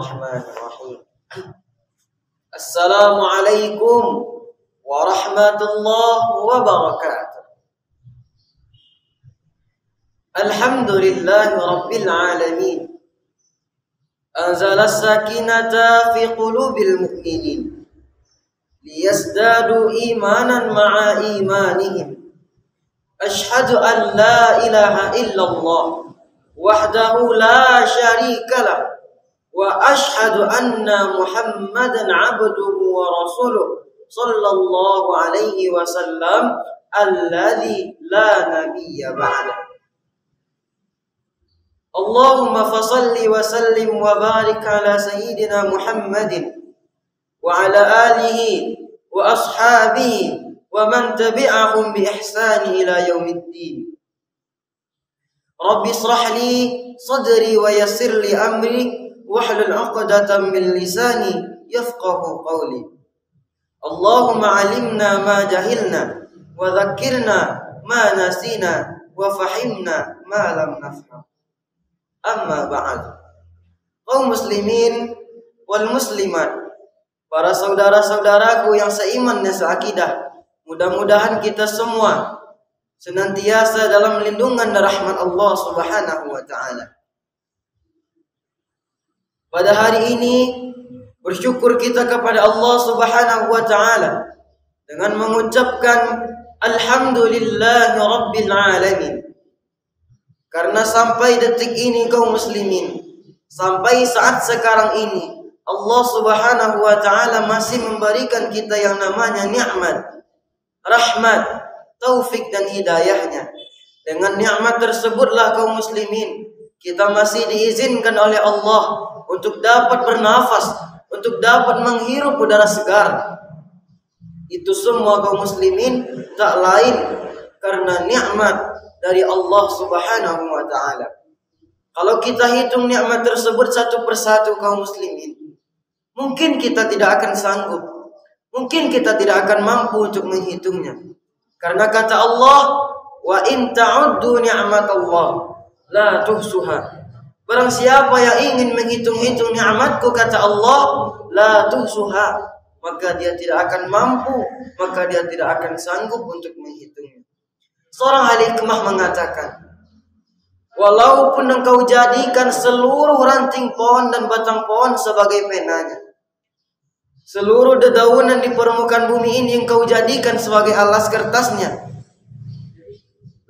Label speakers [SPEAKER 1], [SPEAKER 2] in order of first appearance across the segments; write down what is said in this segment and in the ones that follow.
[SPEAKER 1] Bismillahirrahmanirrahim. Assalamualaikum warahmatullahi wabarakatuh. Alhamdulillahi rabbil alamin. Anzala sakinata fi qulubil mu'minin liyazdadu imanan ma'a imanihim. Ashhadu an la ilaha illallah wahdahu la syarika lah wa ashhadu anna Muhammadan abduhu wa rasuluh sallallahu alaihi wasallam alladzi la nabiyya ba'da. Allahumma fasalli wa sallim wa barik ala sayyidina Muhammadin wa ala alihi wa ashabihi wa man tabi'ahum bi ihsani ila yaumiddin. Rabbi israh li sadri wa yassir li amri wahlul 'uqdatam min lisani yafqahu qawli. Allahumma 'allimna ma jahilna wa dzakkirna ma nasina wa fahimna ma lam nafham. Amma ba'd. Kaum muslimin wal muslimat, para saudara-saudaraku yang seiman dan seakidah, mudah-mudahan kita semua senantiasa dalam lindungan dan rahmat Allah Subhanahu wa taala. Pada hari ini bersyukur kita kepada Allah Subhanahu wa taala dengan mengucapkan alhamdulillahi rabbil alamin. Karena sampai detik ini kaum muslimin, sampai saat sekarang ini, Allah Subhanahu wa taala masih memberikan kita yang namanya nikmat, rahmat, taufik dan hidayahnya. Dengan nikmat tersebutlah kaum muslimin, kita masih diizinkan oleh Allah untuk dapat bernafas, untuk dapat menghirup udara segar. Itu semua kaum muslimin tak lain karena nikmat dari Allah Subhanahu wa taala. Kalau kita hitung nikmat tersebut satu persatu kaum muslimin, mungkin kita tidak akan sanggup, mungkin kita tidak akan mampu untuk menghitungnya. Karena kata Allah, wa in ta'uddu ni'matallah la tuhsuha. Barang siapa yang ingin menghitung-hitung nikmatku, kata Allah, la tuhsuha, maka dia tidak akan mampu, maka dia tidak akan sanggup untuk menghitungnya. Seorang ahli hikmah mengatakan, walaupun engkau jadikan seluruh ranting pohon dan batang pohon sebagai penanya, seluruh dedaunan di permukaan bumi ini engkau jadikan sebagai alas kertasnya,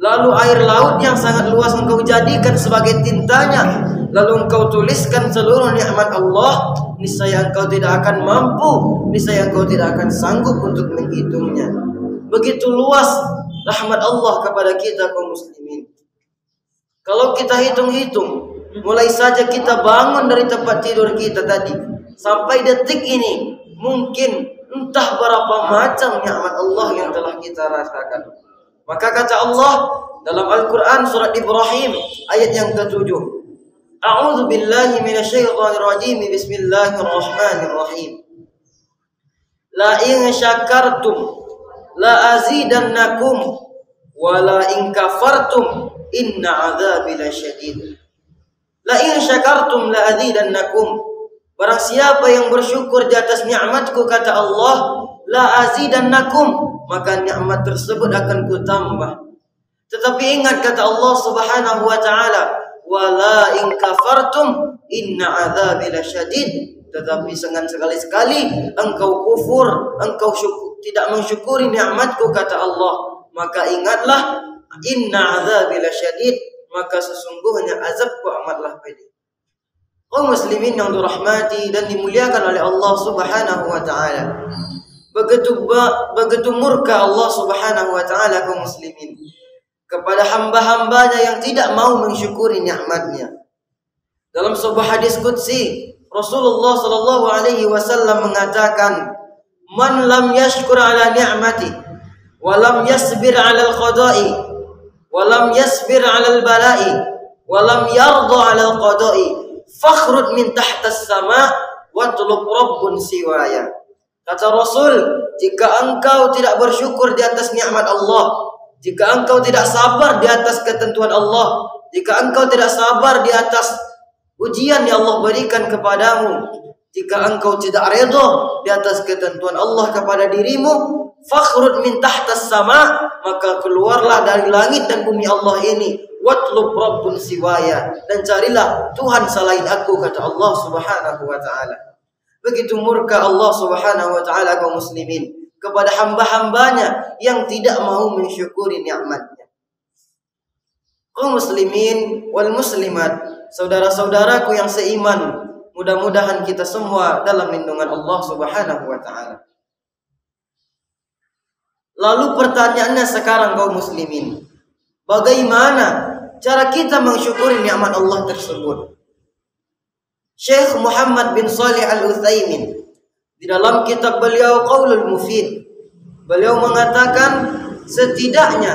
[SPEAKER 1] lalu air laut yang sangat luas engkau jadikan sebagai tintanya, lalu engkau tuliskan seluruh nikmat Allah, niscaya engkau tidak akan mampu, niscaya engkau tidak akan sanggup untuk menghitungnya. Begitu luas rahmat Allah kepada kita kaum muslimin. Kalau kita hitung-hitung, mulai saja kita bangun dari tempat tidur kita tadi sampai detik ini, mungkin entah berapa macam nikmat Allah yang telah kita rasakan. Maka kata Allah dalam Al-Quran surat Ibrahim ayat yang ke-7, A'udzu billahi minasyaitonir rajim. Bismillahirrahmanirrahim. La in syakartum la azidannakum wa la in kafartum inna 'adzabi lasyadid. La in syakartum la azidannakum. Barang siapa yang bersyukur di atas nikmatku, kata Allah, la azidannakum, maka nikmat tersebut akan kutambah. Tetapi ingat kata Allah Subhanahu wa taala, wala in kafartum inna 'adzabi lasyadid. Tetapi sekali-sekali engkau kufur, engkau tidak mensyukuri nikmatku, kata Allah, maka ingatlah inna 'adzabi lasyadid, maka sesungguhnya azabku amatlah pedih. Kaum muslimin yang dirahmati dan dimuliakan oleh Allah Subhanahu wa taala, begitu murka Allah Subhanahu wa taala kaum muslimin kepada hamba-hambanya yang tidak mau mensyukuri nikmatnya. Dalam sebuah hadis qudsi, Rasulullah sallallahu alaihi wasallam mengatakan, "Man lam yashkur ala ni'mati wa lam yasbir ala al-qada'i wa lam yasbir ala al-bala'i wa lam yarda ala al-qada'i fakhrud min tahta as-sama' wa tulub rabbun siwaya." Kata Rasul, jika engkau tidak bersyukur di atas nikmat Allah, jika engkau tidak sabar di atas ketentuan Allah, jika engkau tidak sabar di atas ujian yang Allah berikan kepadamu, jika engkau tidak redha di atas ketentuan Allah kepada dirimu, fakhrud min tahtas sama, maka keluarlah dari langit dan bumi Allah ini, watlub rabbun siwaya, dan carilah Tuhan selain aku, kata Allah Subhanahu wa taala. Begitu murka Allah Subhanahu wa taala kaum muslimin kepada hamba-hambanya yang tidak mau mensyukuri nikmatnya. Kaum muslimin wal muslimat, saudara-saudaraku yang seiman, mudah-mudahan kita semua dalam lindungan Allah Subhanahu wa taala. Lalu pertanyaannya sekarang kaum muslimin, bagaimana cara kita mensyukuri nikmat Allah tersebut? Syekh Muhammad bin Shalih Al-Utsaimin di dalam kitab beliau Qaulul Mufid, beliau mengatakan setidaknya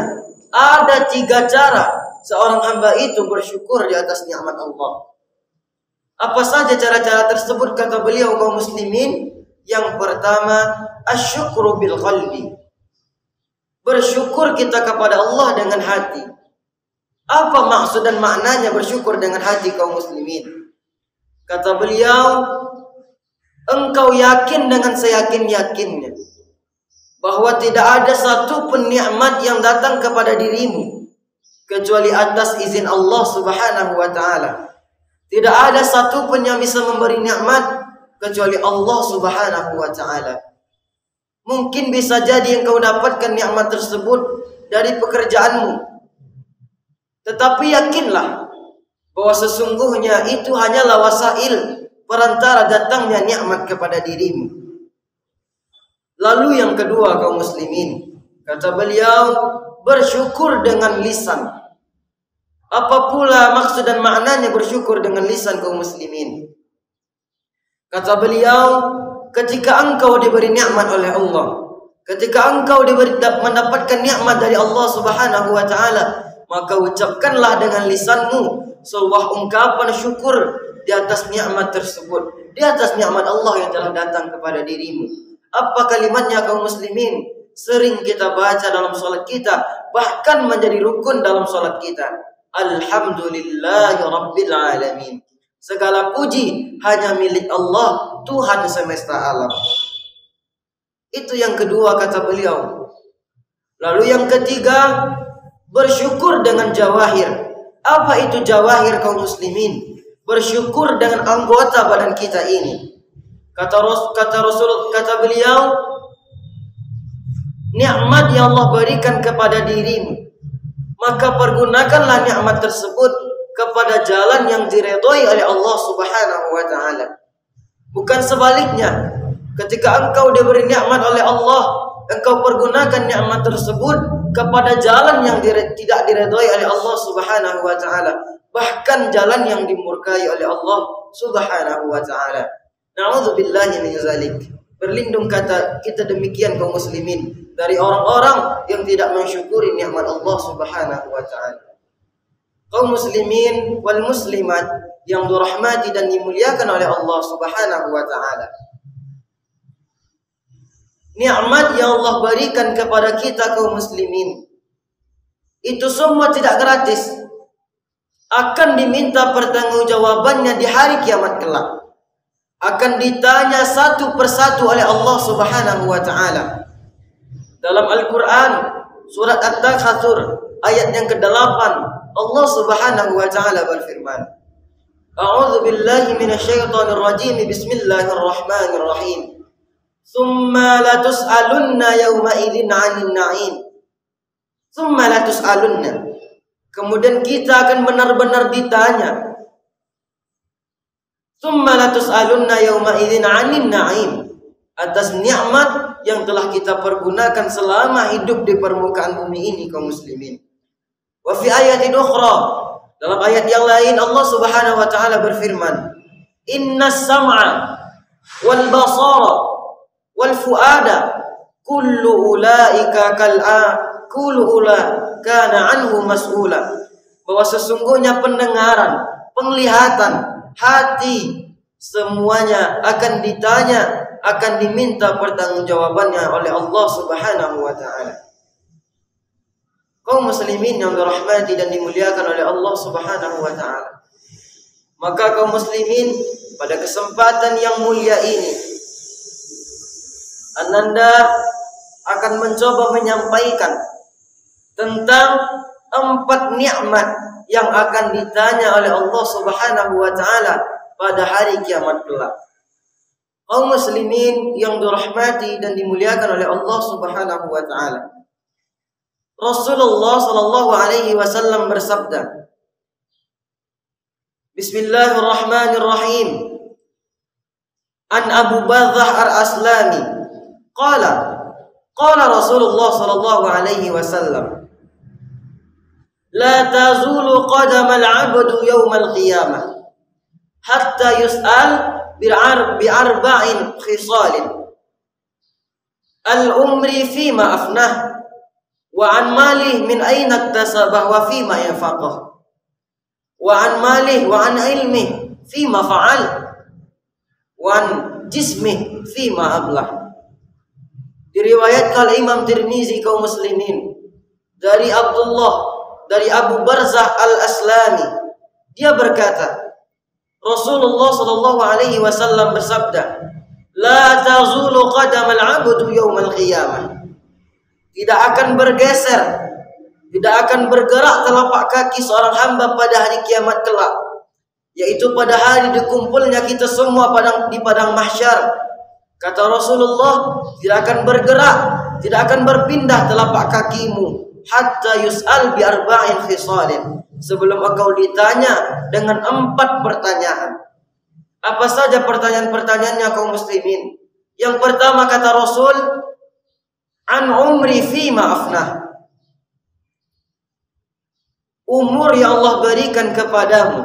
[SPEAKER 1] ada 3 cara seorang hamba itu bersyukur di atas nikmat Allah. Apa saja cara-cara tersebut, kata beliau kaum muslimin? Yang pertama, asyukru bil qalbi. Bersyukur kita kepada Allah dengan hati. Apa maksud dan maknanya bersyukur dengan hati kaum muslimin? Kata beliau, engkau yakin dengan seyakin-yakinnya bahwa tidak ada satu pun nikmat yang datang kepada dirimu kecuali atas izin Allah Subhanahu wa taala. Tidak ada satu pun yang bisa memberi nikmat kecuali Allah Subhanahu wa taala. Mungkin bisa jadi engkau dapatkan nikmat tersebut dari pekerjaanmu, tetapi yakinlah bahwa sesungguhnya itu hanyalah wasail, perantara datangnya nikmat kepada dirimu. Lalu yang kedua kaum muslimin, kata beliau, bersyukur dengan lisan. Apa pula maksud dan maknanya bersyukur dengan lisan kaum muslimin? Kata beliau, ketika engkau diberi nikmat oleh Allah, ketika engkau mendapatkan nikmat dari Allah Subhanahu wa taala, maka ucapkanlah dengan lisanmu sebuah ungkapan syukur di atas nikmat tersebut, di atas nikmat Allah yang telah datang kepada dirimu. Apa kalimatnya kaum muslimin? Sering kita baca dalam salat kita, bahkan menjadi rukun dalam salat kita. Alhamdulillahi rabbil alamin. Segala puji hanya milik Allah, Tuhan semesta alam. Itu yang kedua kata beliau. Lalu yang ketiga, bersyukur dengan jawahir. Apa itu jawahir kaum muslimin? Bersyukur dengan anggota badan kita ini. Kata beliau, nikmat yang Allah berikan kepada dirimu, maka pergunakanlah nikmat tersebut kepada jalan yang diredhoi oleh Allah Subhanahu wa taala. Bukan sebaliknya. Ketika engkau diberi nikmat oleh Allah, engkau pergunakan nikmat tersebut kepada jalan yang tidak diredhoi oleh Allah Subhanahu wa taala, bahkan jalan yang dimurkai oleh Allah Subhanahu wa taala. Na'udzubillahi min zalik. Berlindung kata kita demikian kaum muslimin dari orang-orang yang tidak mensyukuri nikmat Allah Subhanahu wa taala. Kaum muslimin wal muslimat yang dirahmati dan dimuliakan oleh Allah Subhanahu wa taala. Nikmat yang Allah berikan kepada kita kaum muslimin itu semua tidak gratis. Akan diminta pertanggungjawabannya di hari kiamat kelak. Akan ditanya satu persatu oleh Allah Subhanahu wa taala. Dalam Al-Qur'an surat At-Takatsur ayat yang ke-8, Allah Subhanahu wa taala berfirman, A'udzu billahi minasyaitonir rajim. Bismillahirrahmanirrahim. Tsumma la tus'alunna yawma idzin 'anil na'im. Tsumma la tus'alunna. Kemudian kita akan benar-benar ditanya. Tsumma la tus'alunna yawma idzin 'anil na'im. Atas nikmat yang telah kita pergunakan selama hidup di permukaan bumi ini kaum muslimin. Wa fi ayatin ukhra, dalam ayat yang lain Allah Subhanahu wa taala berfirman, Innas sam'a wal basara wal fuada kullu ulaika kana anhu mas'ula. Bahwa sesungguhnya pendengaran, penglihatan, hati semuanya akan ditanya, akan diminta pertanggungjawabannya oleh Allah Subhanahu wa taala. Kaum muslimin yang dirahmati dan dimuliakan oleh Allah Subhanahu wa taala. Maka kaum muslimin, pada kesempatan yang mulia ini, Ananda akan mencoba menyampaikan tentang 4 nikmat yang akan ditanya oleh Allah Subhanahu wa taala pada hari kiamat kelak. Kaum muslimin yang dirahmati dan dimuliakan oleh Allah Subhanahu wa taala. Rasulullah sallallahu alaihi wasallam bersabda, Bismillahirrahmanirrahim. An Abu Barzah Al-Aslami qala Rasulullah sallallahu alaihi wasallam, La tazulu qadamal 'abdu yawmal qiyamah hatta yus'al bi'arba'in khisalin. Al-umri fima afnah wa an malih min aina iktasabah wa fima yanfaqah wa an malih wa an ilmih fima fa'al wa an jismih fima ablah. Diriwayatkan Imam Tirmizi kaum muslimin dari Abu Barzah Al-Aslami, dia berkata, Rasulullah sallallahu alaihi wasallam bersabda, La tazulu qadamal 'abdu yaumal qiyamah. Tidak akan bergeser, tidak akan bergerak telapak kaki seorang hamba pada hari kiamat kelak, yaitu pada hari dikumpulnya kita semua di padang mahsyar. Kata Rasulullah, tidak akan bergerak, tidak akan berpindah telapak kakimu hatta yus'al bi arba'in khisalin, sebelum engkau ditanya dengan 4 pertanyaan. Apa saja pertanyaan-pertanyaannya kaum muslimin? Yang pertama kata Rasul, an umri fima afnah. Umur yang Allah berikan kepadamu,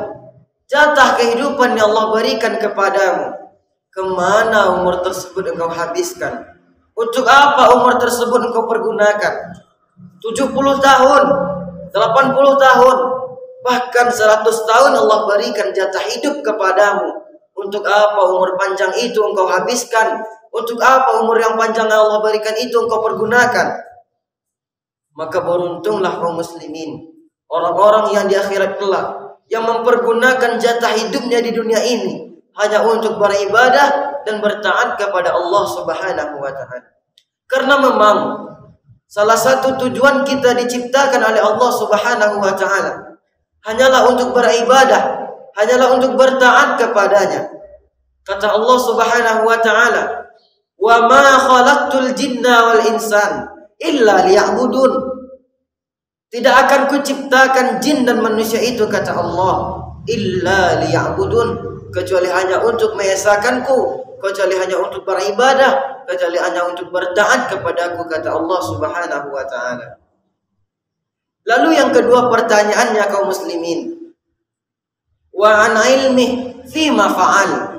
[SPEAKER 1] jatah kehidupan yang Allah berikan kepadamu, kemana umur tersebut engkau habiskan? Untuk apa umur tersebut engkau pergunakan? 70 tahun, 80 tahun, bahkan 100 tahun Allah berikan jatah hidup kepadamu. Untuk apa umur panjang itu engkau habiskan? Untuk apa umur yang panjang yang Allah berikan itu engkau pergunakan? Maka beruntunglah kaum muslimin, orang-orang yang di akhirat kelak, yang mempergunakan jatah hidupnya di dunia ini hanya untuk beribadah dan bertaat kepada Allah Subhanahu wa taala. Karena memang salah satu tujuan kita diciptakan oleh Allah Subhanahu wa taala hanyalah untuk beribadah, hanyalah untuk bertaat kepadanya. Kata Allah Subhanahu wa taala, "Wa ma khalaqtul jinna wal insan illa liya'budun." Tidak akan kuciptakan jin dan manusia itu, kata Allah, illa liya'budun, kecuali hanya untuk mengesahkanku, kecuali hanya untuk beribadah, kecuali hanya untuk bertaat kepadaku, kata Allah Subhanahu wa taala. Lalu yang kedua pertanyaannya kaum muslimin, wa an ilmi fima fa'al.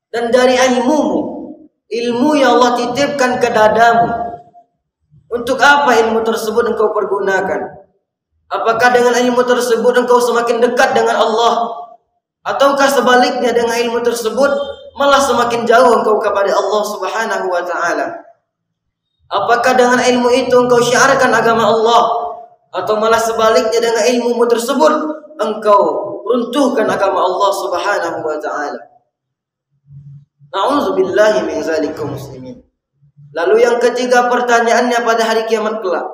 [SPEAKER 1] Dan dari ilmu yang Allah titipkan ke dadamu, untuk apa ilmu tersebut engkau pergunakan? Apakah dengan ilmu tersebut engkau semakin dekat dengan Allah, ataukah sebaliknya dengan ilmu tersebut malah semakin jauh engkau kepada Allah Subhanahu wa taala? Apakah dengan ilmu itu engkau syiarkan agama Allah, atau malah sebaliknya dengan ilmu tersebut engkau runtuhkan agama Allah Subhanahu wa taala? Na'udzubillahi min zalikum muslimin. Lalu yang ketiga pertanyaannya pada hari kiamat kelak,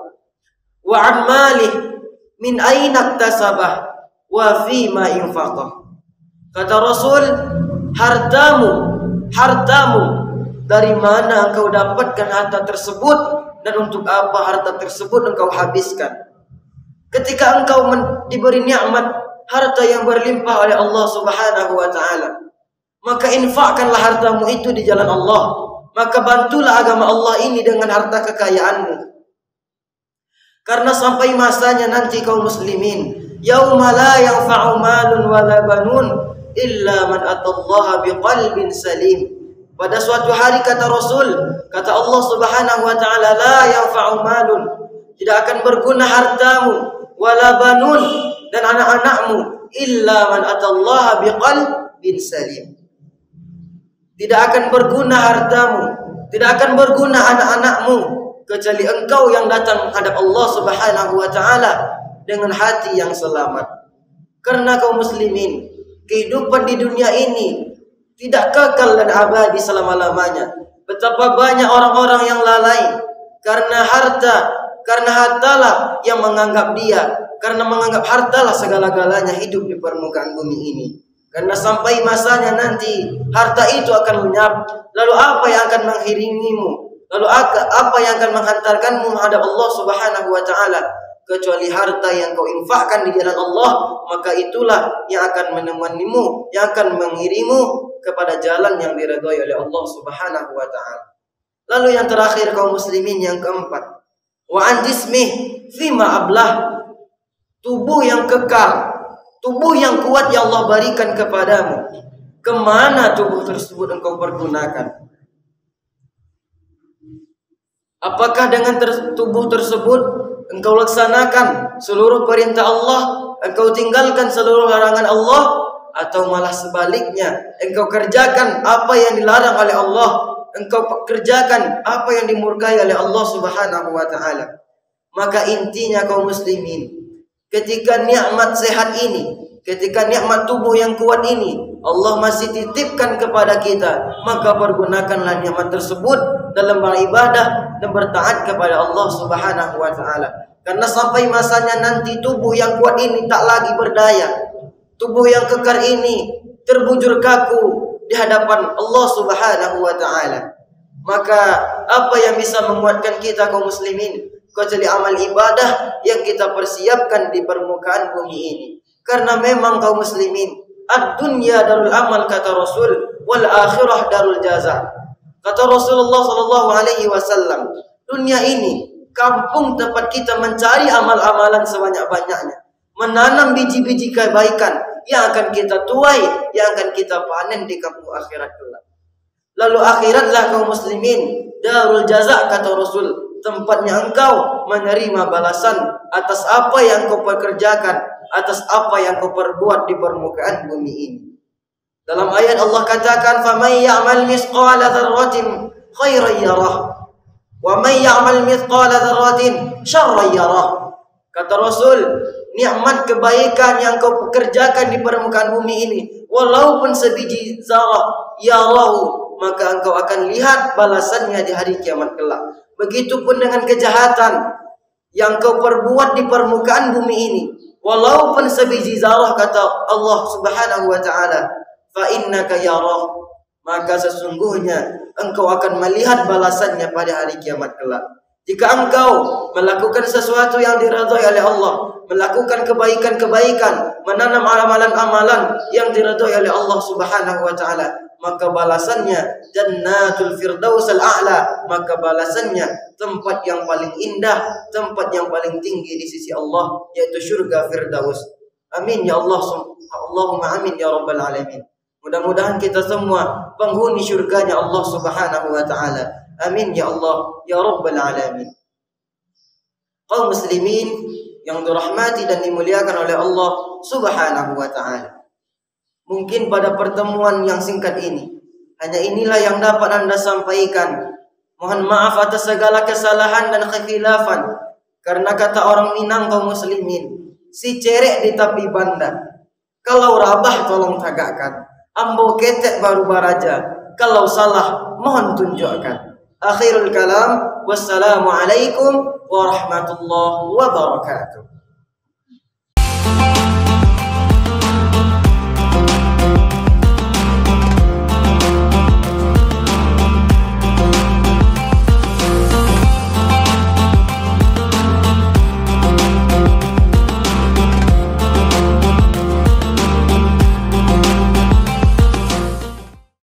[SPEAKER 1] wa an malih min aina iktasabah wa fi ma infaqah. Kata Rasul, hartamu dari mana engkau dapatkan harta tersebut dan untuk apa harta tersebut engkau habiskan? Ketika engkau diberi nikmat harta yang berlimpah oleh Allah Subhanahu wa taala, maka infakkanlah hartamu itu di jalan Allah. Maka bantulah agama Allah ini dengan harta kekayaanmu. Karena sampai masanya nanti kaum muslimin, yauma la yanfa'u malun wala banun illa man atallaha biqalbin salim. Pada suatu hari kata Rasul, kata Allah Subhanahu wa taala, la yanfa'u malun, tidak akan berguna hartamu, wala banun, dan anak-anakmu, illa man atallaha biqalbin salim. Tidak akan berguna hartamu, tidak akan berguna anak-anakmu, kecuali engkau yang datang menghadap Allah Subhanahu wa taala dengan hati yang selamat. Karena kaum muslimin, kehidupan di dunia ini tidak kekal dan abadi selama-lamanya. Betapa banyak orang-orang yang lalai karena hartalah yang menganggap karena menganggap hartalah segala-galanya hidup di permukaan bumi ini. Karena sampai masanya nanti harta itu akan lenyap. Lalu apa yang akan mengiringimu? Lalu apa yang akan menghantarkanmu menghadap Allah Subhanahu wa taala? Kecuali harta yang kau infakkan di jalan Allah, maka itulah yang akan menemanimu, yang akan mengiringmu kepada jalan yang diridhai oleh Allah Subhanahu wa taala. Lalu yang terakhir kaum muslimin yang keempat, wa an jismih fima ablah, tubuh yang kekal, tubuh yang kuat yang Allah berikan kepadamu. Kemana tubuh tersebut engkau pergunakan? Apakah dengan tubuh tersebut engkau laksanakan seluruh perintah Allah, engkau tinggalkan seluruh larangan Allah, atau malah sebaliknya engkau kerjakan apa yang dilarang oleh Allah, engkau kerjakan apa yang dimurkai oleh Allah Subhanahu wa taala? Maka intinya kaum muslimin, ketika nikmat sehat ini, ketika nikmat tubuh yang kuat ini Allah masih titipkan kepada kita, maka pergunakanlah nikmat tersebut dalam beribadah dan bertaat kepada Allah Subhanahu wa taala. Karena sampai masanya nanti tubuh yang kuat ini tak lagi berdaya, tubuh yang kekar ini terbujur kaku di hadapan Allah Subhanahu wa taala. Maka apa yang bisa menguatkan kita kaum muslimin kecuali amal ibadah yang kita persiapkan di permukaan bumi ini. Karena memang kaum muslimin, ad-dunya darul amal kata Rasul, wal akhirah darul jaza. Kata Rasulullah sallallahu alaihi wasallam, dunia ini kampung tempat kita mencari amal-amalan sebanyak-banyaknya, menanam biji-biji kebaikan yang akan kita tuai, yang akan kita panen di kampung akhirat kelak. Lalu akhiratlah kaum muslimin darul jaza kata Rasul, tempatnya engkau menerima balasan atas apa yang kau pekerjakan, atas apa yang kau perbuat di permukaan bumi ini. Dalam ayat Allah katakan, "Faman ya'mal mithqala dzarratin khairan yarah, wa man ya'mal mithqala dzarratin syarran yarah." Kata Rasul, nikmat kebaikan yang kau pekerjakan di permukaan bumi ini, walaupun sebiji zarah, yarahu, maka engkau akan lihat balasannya di hari kiamat kelak. Begitupun dengan kejahatan yang kau perbuat di permukaan bumi ini, walaupun sebiji zarah, kata Allah Subhanahu wa taala, fa innaka yarah, maka sesungguhnya engkau akan melihat balasannya pada hari kiamat kelak. Jika engkau melakukan sesuatu yang diridhai oleh Allah, melakukan kebaikan-kebaikan, menanam amalan-amalan yang diridhai oleh Allah Subhanahu wa taala, maka balasannya Jannatul Firdaus al-A'la, maka balasannya tempat yang paling indah, tempat yang paling tinggi di sisi Allah, yaitu surga Firdaus. Amin ya Allah, Allahumma amin ya rabbal alamin. Mudah-mudahan kita semua penghuni surganya Allah Subhanahu wa taala. Amin ya Allah ya rabbal alamin. Kaum muslimin yang dirahmati dan dimuliakan oleh Allah Subhanahu wa taala, mungkin pada pertemuan yang singkat ini, hanya inilah yang dapat Anda sampaikan. Mohon maaf atas segala kesalahan dan kekhilafan. Karena kata orang Minang kaum muslimin, si cerek di tepi banda, kalau rabah tolong tagakkan, ambo ketek baru baraja, kalau salah mohon tunjukkan. Akhirul kalam, wassalamualaikum warahmatullahi wabarakatuh.